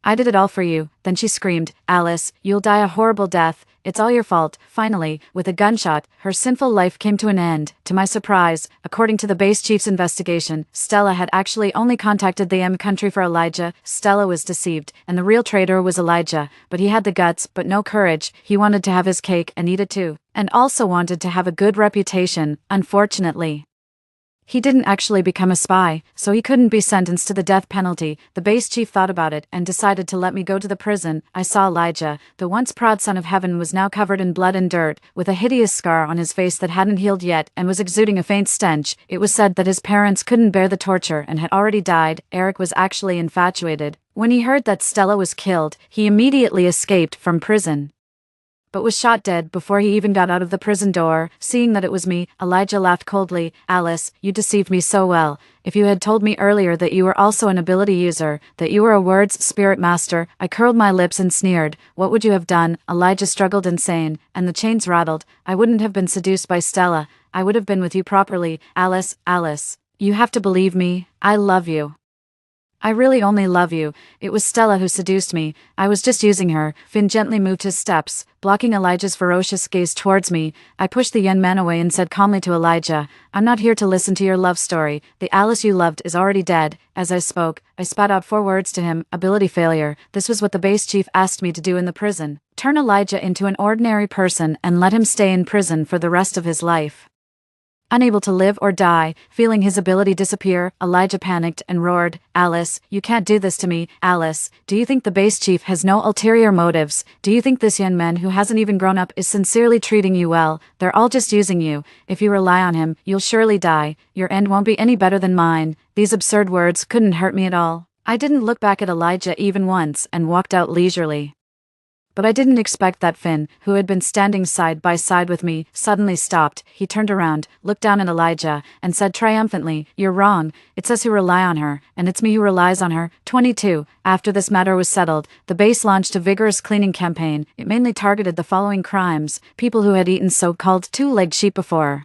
I did it all for you." Then she screamed, "Alice, you'll die a horrible death. It's all your fault." Finally, with a gunshot, her sinful life came to an end. To my surprise, according to the base chief's investigation, Stella had actually only contacted the M country for Elijah. Stella was deceived, and the real traitor was Elijah. But he had the guts, but no courage. He wanted to have his cake and eat it too. And also wanted to have a good reputation, unfortunately. He didn't actually become a spy, so he couldn't be sentenced to the death penalty. The base chief thought about it and decided to let me go to the prison. I saw Elijah, the once proud son of heaven, was now covered in blood and dirt, with a hideous scar on his face that hadn't healed yet and was exuding a faint stench. It was said that his parents couldn't bear the torture and had already died. Eric was actually infatuated. When he heard that Stella was killed, he immediately escaped from prison, but was shot dead before he even got out of the prison door. Seeing that it was me, Elijah laughed coldly. "Alice, you deceived me so well. If you had told me earlier that you were also an ability user, that you were a words spirit master," I curled my lips and sneered. "What would you have done?" Elijah struggled insane, and the chains rattled. "I wouldn't have been seduced by Stella. I would have been with you properly. Alice, Alice, you have to believe me. I love you. I really only love you. It was Stella who seduced me. I was just using her." Finn gently moved his steps, blocking Elijah's ferocious gaze towards me. I pushed the young man away and said calmly to Elijah, "I'm not here to listen to your love story. The Alice you loved is already dead." As I spoke, I spat out 4 words to him: ability failure. This was what the base chief asked me to do in the prison. Turn Elijah into an ordinary person and let him stay in prison for the rest of his life. Unable to live or die, feeling his ability disappear, Elijah panicked and roared, "Alice, you can't do this to me. Alice, do you think the base chief has no ulterior motives? Do you think this young man who hasn't even grown up is sincerely treating you well? They're all just using you. If you rely on him, you'll surely die. Your end won't be any better than mine." These absurd words couldn't hurt me at all. I didn't look back at Elijah even once and walked out leisurely. But I didn't expect that Finn, who had been standing side by side with me, suddenly stopped. He turned around, looked down at Elijah, and said triumphantly, "You're wrong. It's us who rely on her, and it's me who relies on her." 22. After this matter was settled, the base launched a vigorous cleaning campaign. It mainly targeted the following crimes: people who had eaten so-called two-legged sheep before,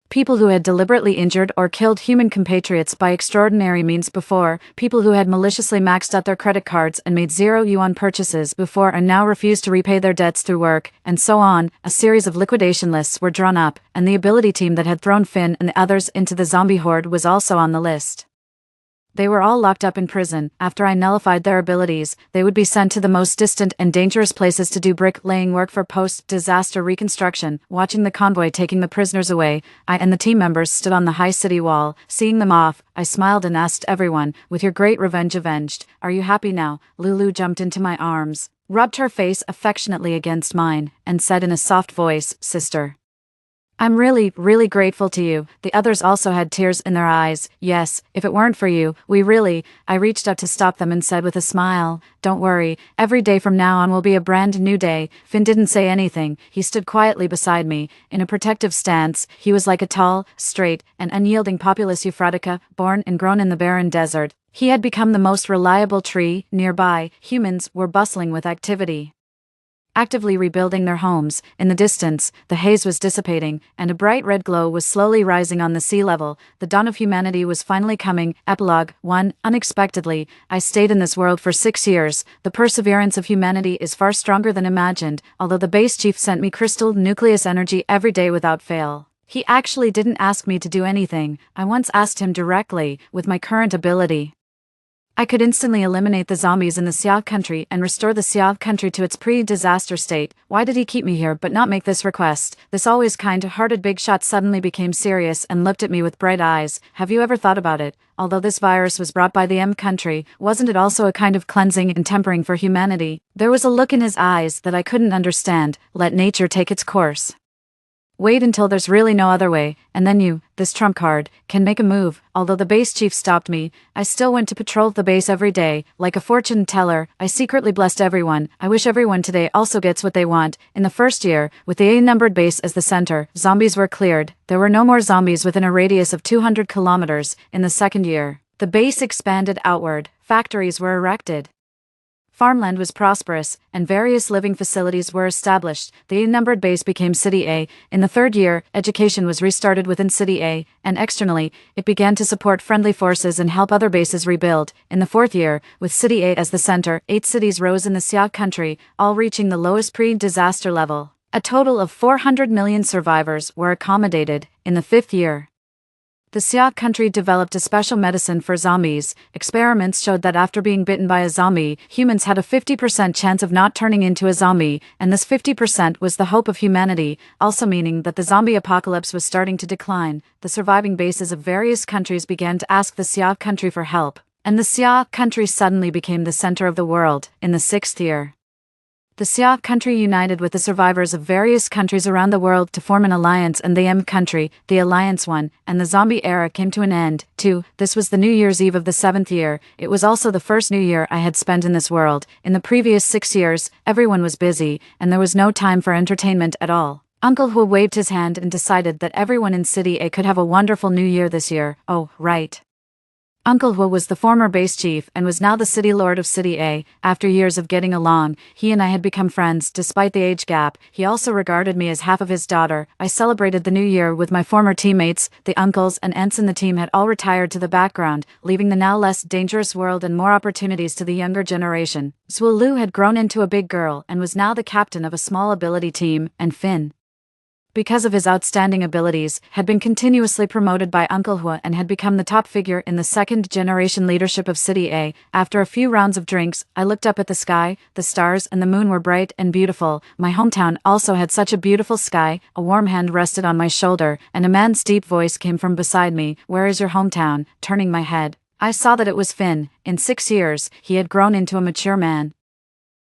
people who had deliberately injured or killed human compatriots by extraordinary means before, people who had maliciously maxed out their credit cards and made zero-yuan purchases before and now refused to repay their debts through work, and so on. A series of liquidation lists were drawn up, and the ability team that had thrown Finn and the others into the zombie horde was also on the list. They were all locked up in prison. After I nullified their abilities, they would be sent to the most distant and dangerous places to do brick-laying work for post-disaster reconstruction. Watching the convoy taking the prisoners away, I and the team members stood on the high city wall. Seeing them off, I smiled and asked everyone, "With your great revenge avenged, are you happy now?" Lulu jumped into my arms, rubbed her face affectionately against mine, and said in a soft voice, "Sister, I'm really, really grateful to you." The others also had tears in their eyes. "Yes, if it weren't for you, we really..." I reached out to stop them and said with a smile, "Don't worry, every day from now on will be a brand new day." Finn didn't say anything. He stood quietly beside me, in a protective stance. He was like a tall, straight, and unyielding Populus Euphratica, born and grown in the barren desert. He had become the most reliable tree. Nearby, humans were bustling with activity, actively rebuilding their homes. In the distance, the haze was dissipating, and a bright red glow was slowly rising on the sea level. The dawn of humanity was finally coming. Epilogue 1. Unexpectedly, I stayed in this world for 6 years. The perseverance of humanity is far stronger than imagined, although the base chief sent me crystal nucleus energy every day without fail. He actually didn't ask me to do anything. I once asked him directly, with my current ability, I could instantly eliminate the zombies in the Xiao country and restore the Xiao country to its pre-disaster state. Why did he keep me here but not make this request? This always kind-hearted big shot suddenly became serious and looked at me with bright eyes. "Have you ever thought about it? Although this virus was brought by the M country, wasn't it also a kind of cleansing and tempering for humanity?" There was a look in his eyes that I couldn't understand. "Let nature take its course. Wait until there's really no other way, and then you, this trump card, can make a move. Although the base chief stopped me, I still went to patrol the base every day. Like a fortune teller, I secretly blessed everyone. I wish everyone today also gets what they want. In the first year, with the A-numbered base as the center, zombies were cleared. There were no more zombies within a radius of 200 kilometers. In the second year, the base expanded outward. Factories were erected. Farmland was prosperous, and various living facilities were established. The A-numbered base became City A. In the third year, education was restarted within City A, and externally, it began to support friendly forces and help other bases rebuild. In the fourth year, with City A as the center, 8 cities rose in the Xiao country, all reaching the lowest pre-disaster level. A total of 400 million survivors were accommodated. In the fifth year, the Xiao country developed a special medicine for zombies. Experiments showed that after being bitten by a zombie, humans had a 50% chance of not turning into a zombie, and this 50% was the hope of humanity, also meaning that the zombie apocalypse was starting to decline. The surviving bases of various countries began to ask the Xiao country for help, and the Xiao country suddenly became the center of the world. In the sixth year, the Xiao country united with the survivors of various countries around the world to form an alliance, and the M country, the alliance won, and the zombie era came to an end. 2. This was the New Year's Eve of the seventh year. It was also the first New Year I had spent in this world. In the previous 6 years, everyone was busy, and there was no time for entertainment at all. Uncle Hu waved his hand and decided that everyone in City A could have a wonderful New Year this year. Oh, right. Uncle Hu was the former base chief and was now the city lord of City A. After years of getting along, he and I had become friends despite the age gap. He also regarded me as half of his daughter. I celebrated the new year with my former teammates. The uncles and aunts in the team had all retired to the background, leaving the now less dangerous world and more opportunities to the younger generation. Zhu Lu had grown into a big girl and was now the captain of a small ability team, and Finn, because of his outstanding abilities, had been continuously promoted by Uncle Hu and had become the top figure in the second-generation leadership of City A. After a few rounds of drinks, I looked up at the sky. The stars and the moon were bright and beautiful. My hometown also had such a beautiful sky. A warm hand rested on my shoulder, and a man's deep voice came from beside me. "Where is your hometown?" Turning my head, I saw that it was Finn. In 6 years, he had grown into a mature man,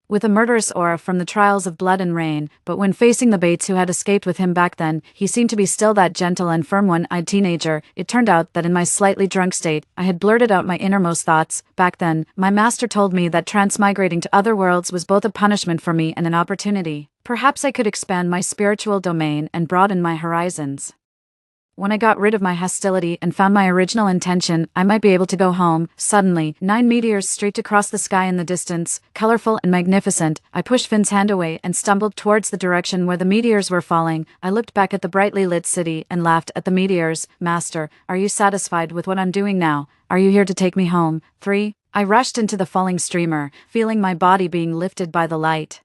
with a murderous aura from the trials of blood and rain, but when facing the Bates who had escaped with him back then, he seemed to be still that gentle and firm one-eyed teenager. It turned out that in my slightly drunk state, I had blurted out my innermost thoughts. Back then, my master told me that transmigrating to other worlds was both a punishment for me and an opportunity. Perhaps I could expand my spiritual domain and broaden my horizons. When I got rid of my hostility and found my original intention, I might be able to go home. Suddenly, 9 meteors streaked across the sky in the distance, colorful and magnificent. I pushed Finn's hand away and stumbled towards the direction where the meteors were falling. I looked back at the brightly lit city and laughed at the meteors. "Master, are you satisfied with what I'm doing now? Are you here to take me home?" 3. I rushed into the falling streamer, feeling my body being lifted by the light.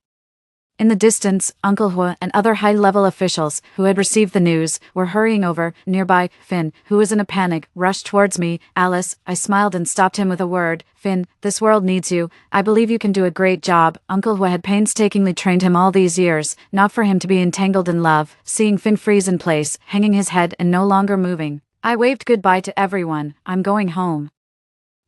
In the distance, Uncle Hu and other high-level officials, who had received the news, were hurrying over. Nearby, Finn, who was in a panic, rushed towards me. "Alice," I smiled and stopped him with a word. "Finn, this world needs you. I believe you can do a great job." Uncle Hu had painstakingly trained him all these years, not for him to be entangled in love. Seeing Finn freeze in place, hanging his head and no longer moving, I waved goodbye to everyone. "I'm going home.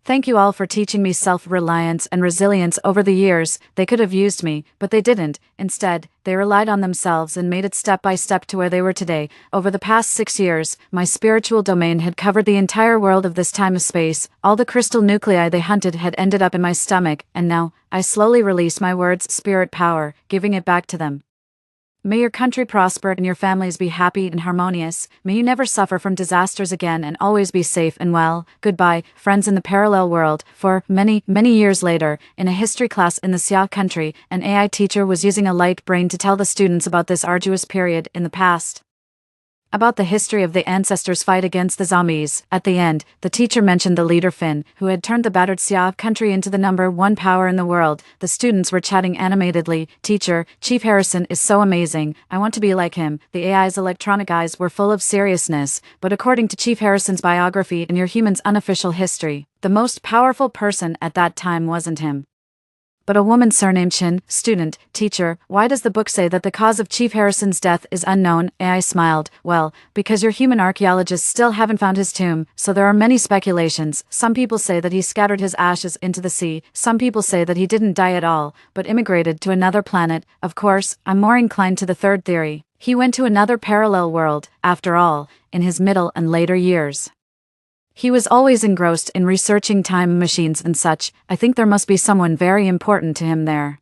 Thank you all for teaching me self-reliance and resilience over the years." They could have used me, but they didn't. Instead, they relied on themselves and made it step by step to where they were today. Over the past 6 years, my spiritual domain had covered the entire world of this time of space. All the crystal nuclei they hunted had ended up in my stomach, and now, I slowly released my word's spirit power, giving it back to them. May your country prosper and your families be happy and harmonious. May you never suffer from disasters again and always be safe and well. Goodbye, friends in the parallel world. For many, many years later, in a history class in the Xiao country, an AI teacher was using a light brain to tell the students about this arduous period in the past, about the history of the ancestors' fight against the zombies. At the end, the teacher mentioned the leader Finn, who had turned the battered Xiao country into the #1 power in the world. The students were chatting animatedly. "Teacher, Chief Harrison is so amazing. I want to be like him." The AI's electronic eyes were full of seriousness, but according to Chief Harrison's biography in Your Human's unofficial history, the most powerful person at that time wasn't him, but a woman surnamed Chin. Student, "Teacher, why does the book say that the cause of Chief Harrison's death is unknown?" AI smiled. "Well, because your human archaeologists still haven't found his tomb, so there are many speculations. Some people say that he scattered his ashes into the sea. Some people say that he didn't die at all, but immigrated to another planet. Of course, I'm more inclined to the third theory. He went to another parallel world, after all, in his middle and later years. He was always engrossed in researching time machines and such. I think there must be someone very important to him there.